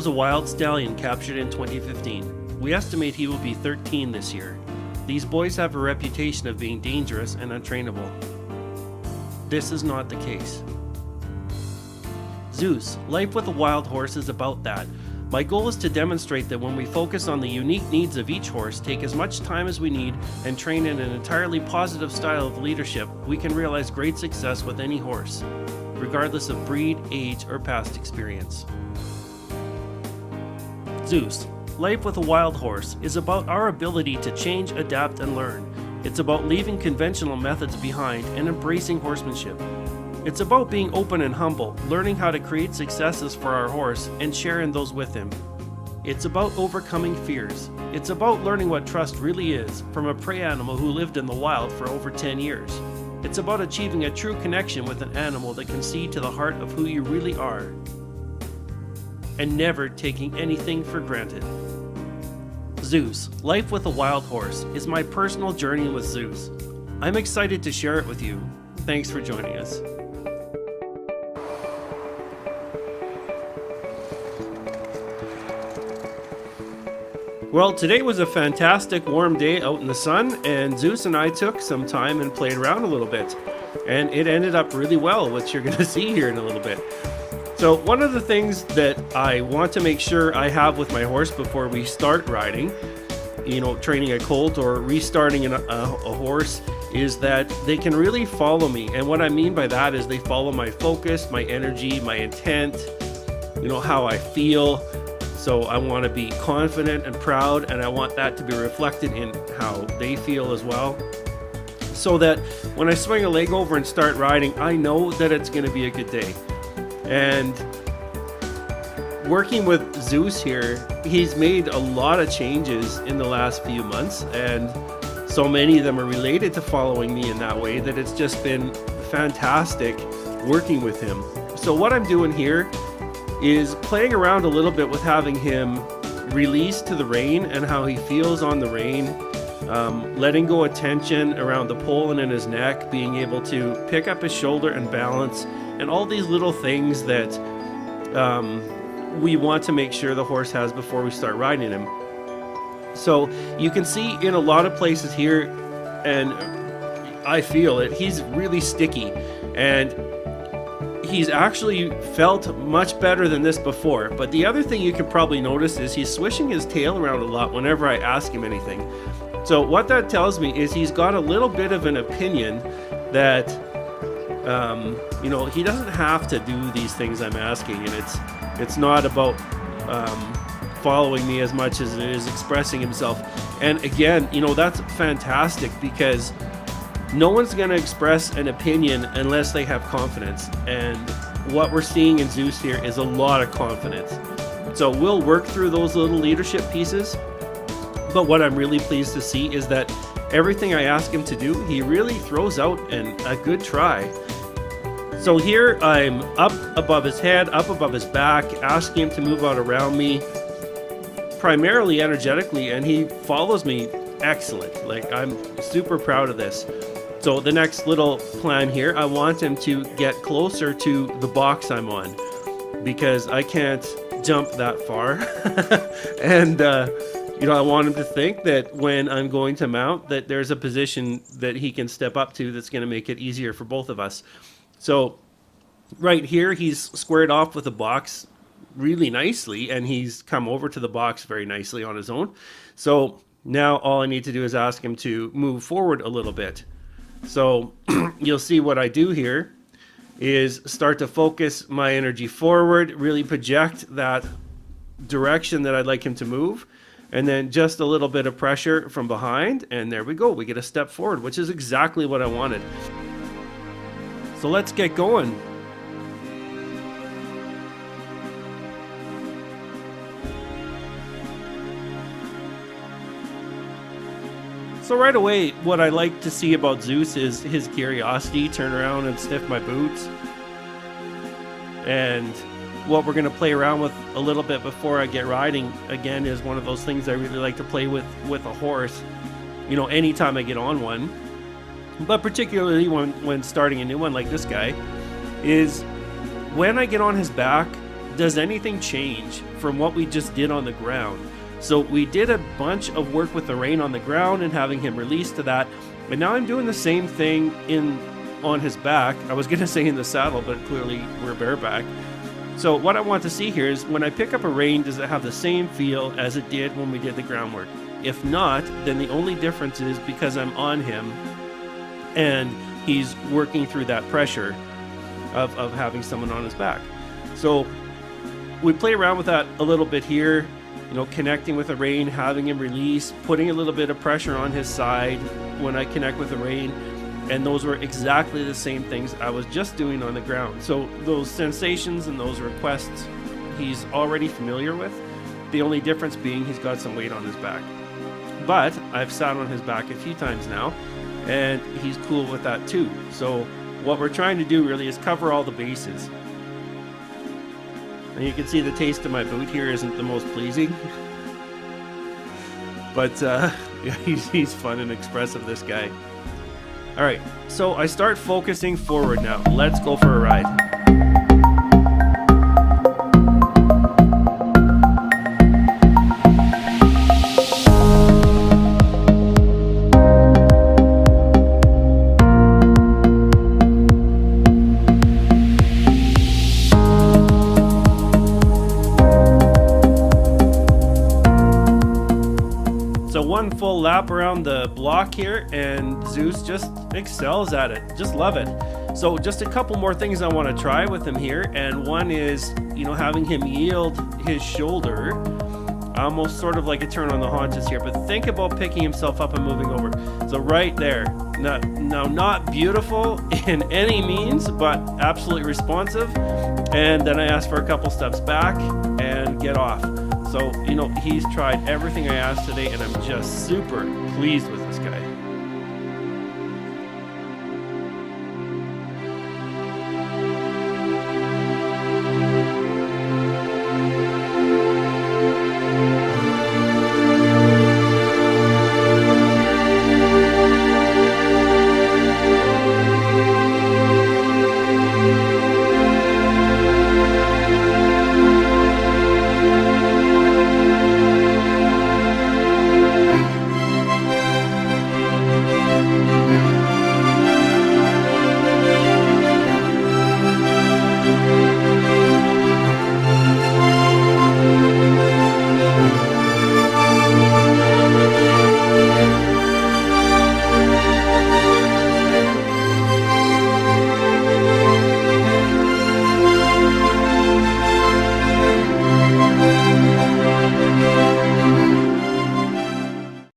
was a wild stallion captured in 2015. We estimate he will be 13 this year. These boys have a reputation of being dangerous and untrainable. This is not the case. Zeus, life with a wild horse is about that. My goal is to demonstrate that when we focus on the unique needs of each horse, take as much time as we need, and train in an entirely positive style of leadership, we can realize great success with any horse, regardless of breed, age, or past experience. Zeus, life with a wild horse is about our ability to change, adapt, and learn. It's about leaving conventional methods behind and embracing horsemanship. It's about being open and humble, learning how to create successes for our horse and sharing those with him. It's about overcoming fears. It's about learning what trust really is from a prey animal who lived in the wild for over 10 years. It's about achieving a true connection with an animal that can see to the heart of who you really are, and never taking anything for granted. Zeus, life with a wild horse, is my personal journey with Zeus. I'm excited to share it with you. Thanks for joining us. Well, today was a fantastic warm day out in the sun, and Zeus and I took some time and played around a little bit. And it ended up really well, which you're going to see here in a little bit. So one of the things that I want to make sure I have with my horse before we start riding, training a colt or restarting a horse, is that they can really follow me. And what I mean by that is they follow my focus, my energy, my intent, how I feel. So I want to be confident and proud, and I want that to be reflected in how they feel as well. So that when I swing a leg over and start riding, I know that it's going to be a good day. And working with Zeus here, he's made a lot of changes in the last few months, and so many of them are related to following me in that way that it's just been fantastic working with him. So what I'm doing here is playing around a little bit with having him release to the rein and how he feels on the rein, letting go of tension around the pole and in his neck, being able to pick up his shoulder and balance, and all these little things that we want to make sure the horse has before we start riding him. So you can see in a lot of places here, and I feel it, he's really sticky, and he's actually felt much better than this before. But the other thing you can probably notice is he's swishing his tail around a lot whenever I ask him anything. So what that tells me is he's got a little bit of an opinion that he doesn't have to do these things I'm asking, and it's not about following me as much as it is expressing himself. And again, that's fantastic, because no one's going to express an opinion unless they have confidence. And what we're seeing in Zeus here is a lot of confidence. So we'll work through those little leadership pieces. But what I'm really pleased to see is that everything I ask him to do, he really throws out a good try. So here I'm up above his head, up above his back, asking him to move out around me, primarily energetically, and he follows me excellent. Like, I'm super proud of this. So the next little plan here, I want him to get closer to the box I'm on, because I can't jump that far. And, I want him to think that when I'm going to mount, that there's a position that he can step up to that's going to make it easier for both of us. So right here, he's squared off with the box really nicely, and he's come over to the box very nicely on his own. So now all I need to do is ask him to move forward a little bit. So you'll see what I do here is start to focus my energy forward, really project that direction that I'd like him to move, and then just a little bit of pressure from behind, and there we go. We get a step forward, which is exactly what I wanted. So let's get going. So right away, what I like to see about Zeus is his curiosity, turn around and sniff my boots. And what we're going to play around with a little bit before I get riding, again, is one of those things I really like to play with a horse, anytime I get on one. But particularly when starting a new one like this guy, is when I get on his back, does anything change from what we just did on the ground? So we did a bunch of work with the rein on the ground and having him release to that. And now I'm doing the same thing on his back. I was going to say in the saddle, but clearly we're bareback. So what I want to see here is when I pick up a rein, does it have the same feel as it did when we did the groundwork? If not, then the only difference is because I'm on him and he's working through that pressure of having someone on his back. So we play around with that a little bit here, connecting with the rein, having him release, putting a little bit of pressure on his side when I connect with the rein. And those were exactly the same things I was just doing on the ground. So those sensations and those requests he's already familiar with. The only difference being he's got some weight on his back. But I've sat on his back a few times now, and he's cool with that too. So what we're trying to do really is cover all the bases. And you can see the taste of my boot here isn't the most pleasing. But he's fun and expressive, this guy. All right, so I start focusing forward now. Let's go for a ride. One full lap around the block here, and Zeus just excels at it. Just love it. So just a couple more things I want to try with him here, and one is, having him yield his shoulder, almost sort of like a turn on the haunches here, but think about picking himself up and moving over. So right there. Now not beautiful in any means, but absolutely responsive. And then I ask for a couple steps back and get off. So, he's tried everything I asked today, and I'm just super pleased with this guy.